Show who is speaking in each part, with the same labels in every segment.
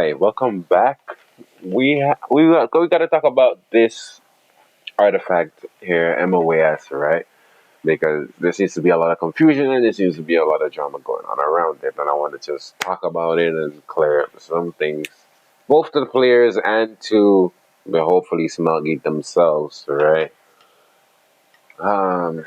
Speaker 1: right, welcome back. We got to talk about this artifact here, MOAS, right? Because there seems to be a lot of confusion and there seems to be a lot of drama going on around it, and I want to just talk about it and clear up some things, both to the players and to the hopefully Smellgate themselves, right? Um,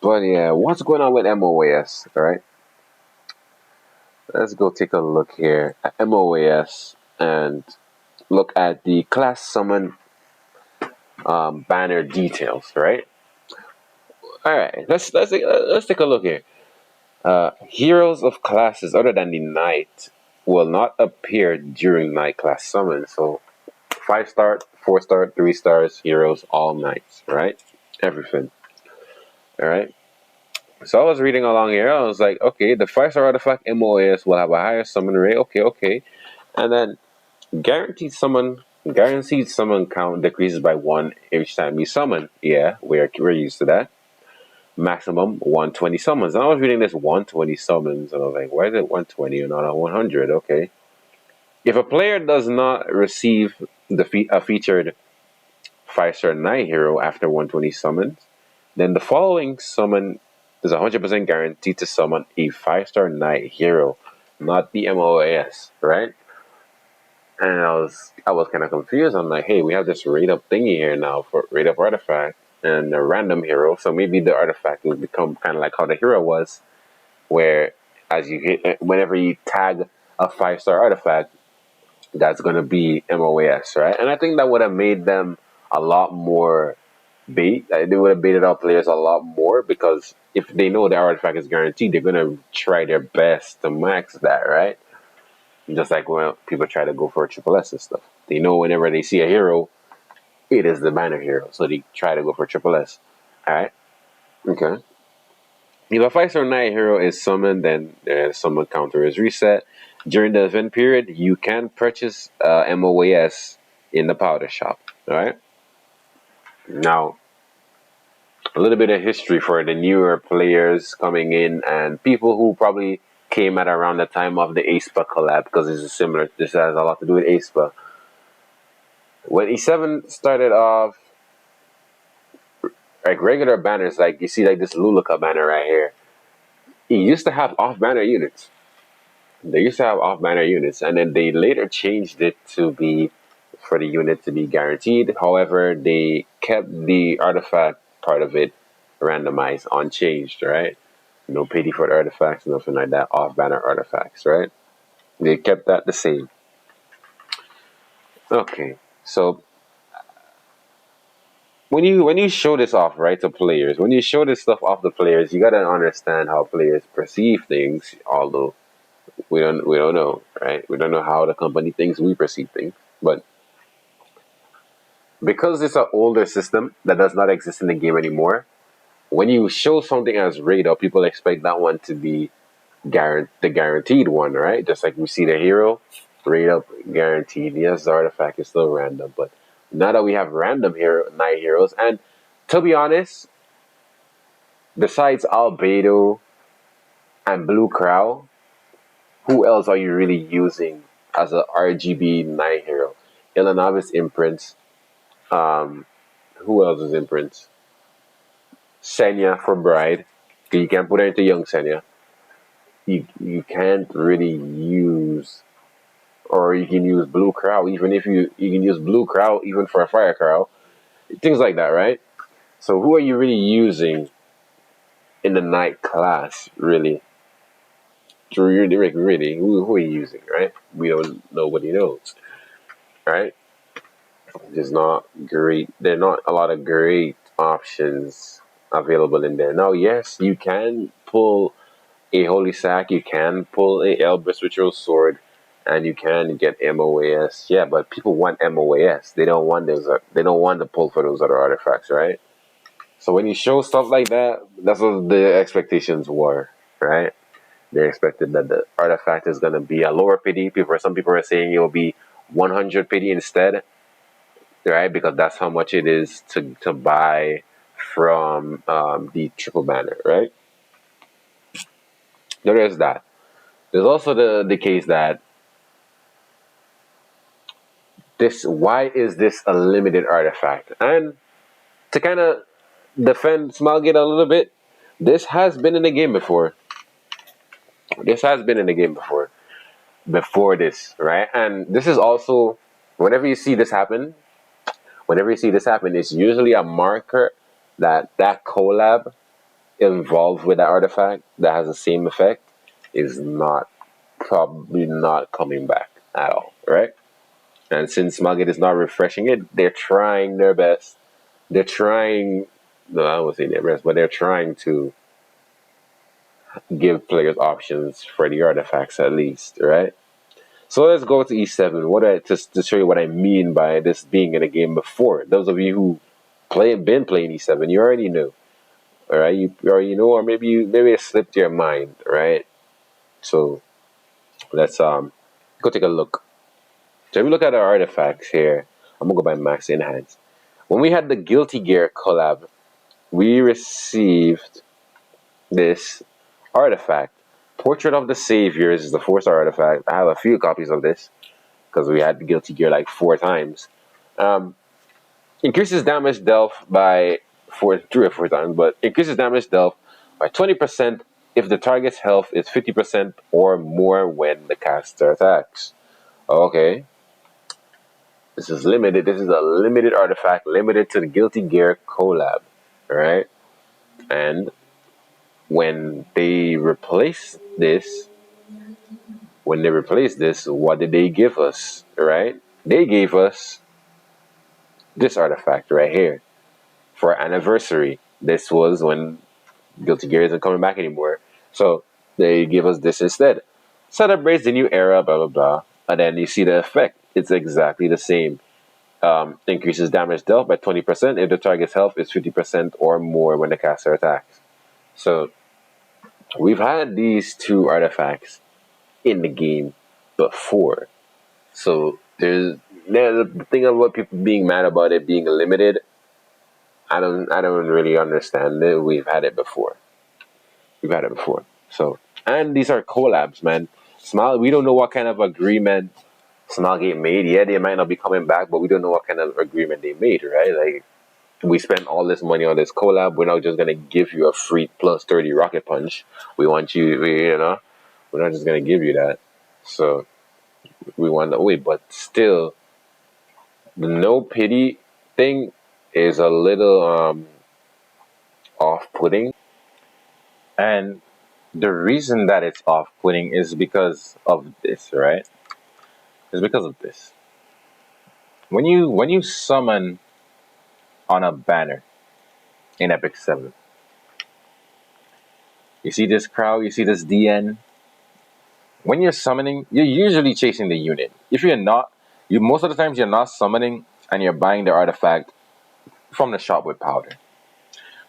Speaker 1: but yeah, what's going on with MOAS, right? Let's go take a look here at MOAS and look at the class summon banner details, right? All right, let's take a look here. Heroes of classes other than the knight will not appear during knight class summon. So 5 star, 4 star, 3 stars, heroes, all knights, right? Everything. All right. So I was reading along here. I was like, okay, the 5 star artifact MOAS will have a higher summon rate. Okay, okay. And then guaranteed summon count decreases by 1 each time you summon. Yeah, we're used to that. Maximum 120 summons. And I was reading this 120 summons, and I was like, why is it 120 and not 100? Okay. If a player does not receive a featured 5 star knight hero after 120 summons, then the following summon is 100% guaranteed to summon a 5 star knight hero, not the MOAS, right? And I was kind of confused. I'm like, hey, we have this rate up thingy here now for rate up artifact and a random hero. So maybe the artifact will become kind of like how the hero was, where as you hit, whenever you tag a 5 star artifact, that's gonna be MOAS, right? And I think that would have made them a lot more bait. They would have baited out players a lot more because if they know the artifact is guaranteed, they're gonna try their best to max that, right? Just like when people try to go for triple S and stuff. They know whenever they see a hero, it is the banner hero. So they try to go for triple S. Alright? Okay. If a 5 star knight hero is summoned, then the summon counter is reset. During the event period, you can purchase MOAS in the powder shop. Alright? Now, a little bit of history for the newer players coming in and people who probably came at around the time of the aespa collab because this has a lot to do with aespa. When E7 started off, like regular banners, like you see like this Luluka banner right here, it used to have off banner units. They used to have off banner units, and then they later changed it to be for the unit to be guaranteed. However, they kept the artifact part of it randomized, unchanged, right? No pity for the artifacts, nothing like that. Off banner artifacts, right? They kept that the same. Okay, so when you show this off, right, to players, when you show this stuff off to players, you gotta understand how players perceive things. Although we don't know, right? We don't know how the company thinks we perceive things, but because it's an older system that does not exist in the game anymore, when you show something as radar, people expect that one to be the guaranteed one, right? Just like we see the hero, radar guaranteed. Yes, the artifact is still random, but now that we have random hero night heroes, and to be honest, besides Albedo and Blue Crow, who else are you really using as a RGB night hero? Ilanavis imprints. Um, who else is imprints? Senya for Bride. You can't put her into Young Senya. You can't really use, or you can use Blue Crow. Even if you can use Blue Crow even for a Fire Crow, things like that, right? So who are you really using in the night class, really? Really, who are you using, right? We don't, nobody knows, right? There's not great. There are not a lot of great options available in there. Now, yes, you can pull a Holy Sack, you can pull a Elbrus Ritual Sword, and you can get MOAS. Yeah, but people want MOAS. They don't want those. They don't want to pull for those other artifacts, right? So when you show stuff like that, that's what the expectations were, right? They expected that the artifact is going to be a lower pity. Some people are saying it will be 100 pity instead, right? Because that's how much it is to buy from the triple banner, right? There is that. There's also the case that this, why is this a limited artifact? And to kind of defend Smilegate a little bit, this has been in the game before. This has been in the game before this, right? And this is also, whenever you see this happen, it's usually a marker that that collab involved with that artifact that has the same effect is not, probably not coming back at all, right? And since Smilegate is not refreshing it, they're trying their best. They're trying, no, I won't say their best, but they're trying to give players options for the artifacts at least, right? So let's go to E7. What I just to show you what I mean by this being in a game before. Those of you who been playing E7, you already knew. All right, you already know, or maybe it slipped your mind, right? So let's go take a look. So if we look at our artifacts here, I'm gonna go by max enhance. When we had the Guilty Gear collab, we received this artifact. Portrait of the Saviors is the 4-star artifact. I have a few copies of this because we had the Guilty Gear like 4 times. Um, increases damage dealt by 3 or 4 times, but increases damage dealt by 20% if the target's health is 50% or more when the caster attacks. Okay. This is limited. This is a limited artifact, limited to the Guilty Gear collab. Right? And when they replace this, what did they give us? Right? They gave us this artifact right here for anniversary. This was when Guilty Gear isn't coming back anymore. So they give us this instead. Celebrates the new era, blah blah blah. And then you see the effect. It's exactly the same. Increases damage dealt by 20% if the target's health is 50% or more when the caster attacks. So we've had these two artifacts in the game before. So there's the thing about people being mad about it being limited. I don't really understand it. We've had it before. So, and these are collabs, man. We don't know what kind of agreement Smilegate made. Yeah, they might not be coming back, but we don't know what kind of agreement they made, right? Like, we spent all this money on this collab. We're not just gonna give you a free plus 30 rocket punch. We want we're not just gonna give you that. So we want to wait, but still, the no pity thing is a little off-putting, and the reason that it's off-putting is because of this, right? It's because of this. When you summon on a banner in Epic 7, you see this crowd, you see this DN. When you're summoning, you're usually chasing the unit. If you're not, you most of the times you're not summoning and you're buying the artifact from the shop with powder.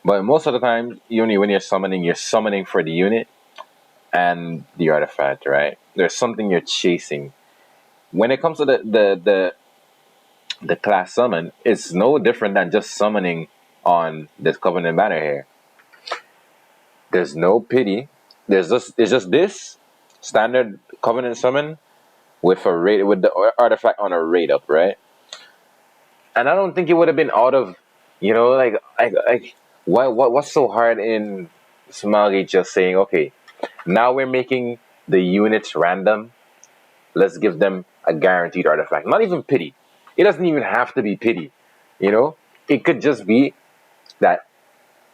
Speaker 1: But most of the time, when you're summoning for the unit and the artifact, right? There's something you're chasing. When it comes to the class summon, it's no different than just summoning on this Covenant banner here. There's no pity. It's just this standard Covenant summon with the artifact on a rate up, right? And I don't think it would have been out of, like what's so hard in Smiley just saying, okay, now we're making the units random. Let's give them a guaranteed artifact. Not even pity. It doesn't even have to be pity. It could just be that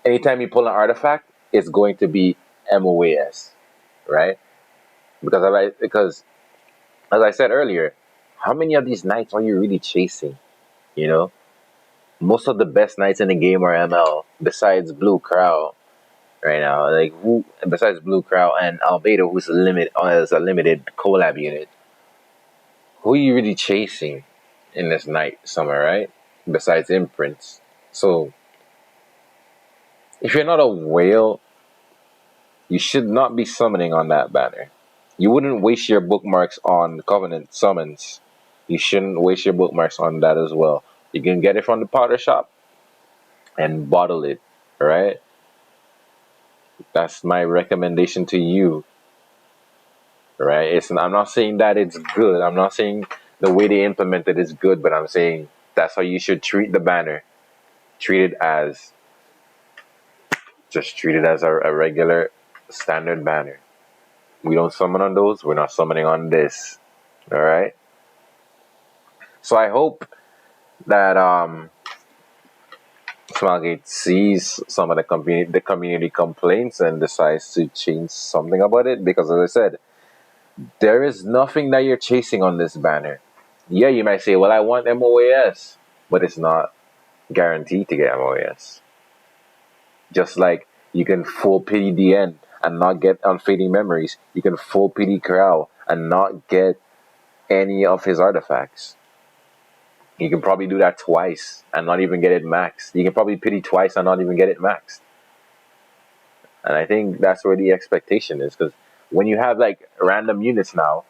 Speaker 1: anytime you pull an artifact, it's going to be MOAS, right? Because as I said earlier, how many of these knights are you really chasing? You know, most of the best knights in the game are ML, besides Blue Crow right now. Like besides Blue Crow and Albedo, who's a limited collab unit. Who are you really chasing in this night summer, right? Besides imprints. So if you're not a whale, you should not be summoning on that banner. You wouldn't waste your bookmarks on Covenant summons. You shouldn't waste your bookmarks on that as well. You can get it from the powder shop and bottle it, right? That's my recommendation to you, right? I'm not saying that it's good. I'm not saying the way they implement it is good, but I'm saying that's how you should treat the banner. Treat it as just treat it as a regular standard banner. We don't summon on those. We're not summoning on this. All right. So I hope that Smilegate sees some of the community complaints and decides to change something about it. Because as I said, there is nothing that you're chasing on this banner. Yeah, you might say, "Well, I want MOAS," but it's not guaranteed to get MOAS. Just like you can full pity DN and not get unfading memories, you can full pity Corral and not get any of his artifacts. You can probably do that twice and not even get it maxed. You can probably pity twice and not even get it maxed. And I think that's where the expectation is, because when you have like random units now,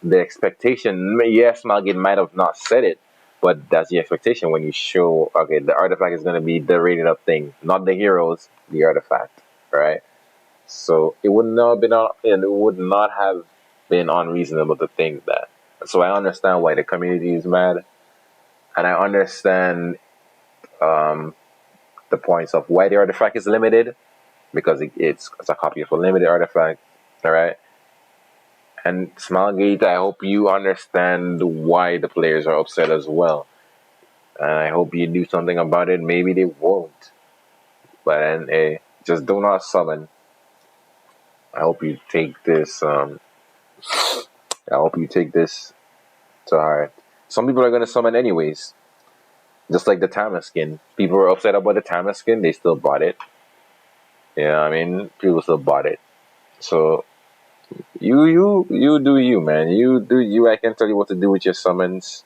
Speaker 1: the expectation, yes, Malgin might have not said it, but that's the expectation when you show, okay, the artifact is going to be the rated up thing, not the heroes, the artifact, right? So it would not have been, it would not have been unreasonable to think that. So I understand why the community is mad, and I understand um, the points of why the artifact is limited, because it's a copy of a limited artifact, all right? And Smilegate, I hope you understand why the players are upset as well. And I hope you do something about it. Maybe they won't. But then, just do not summon. I hope you take this. I hope you take this to heart. Some people are gonna summon anyways. Just like the Tama skin. People were upset about the Tama skin. They still bought it. Yeah, I mean, people still bought it. So you do you, man. You do you. I can tell you what to do with your summons.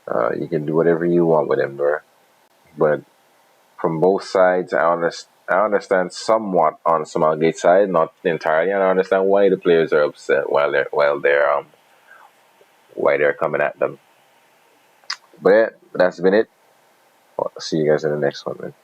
Speaker 1: You can do whatever you want with them, bro. But from both sides, I understand somewhat on Smilegate's side, not entirely, and I understand why the players are upset while they're coming at them. But yeah, that's been it. I'll see you guys in the next one, man.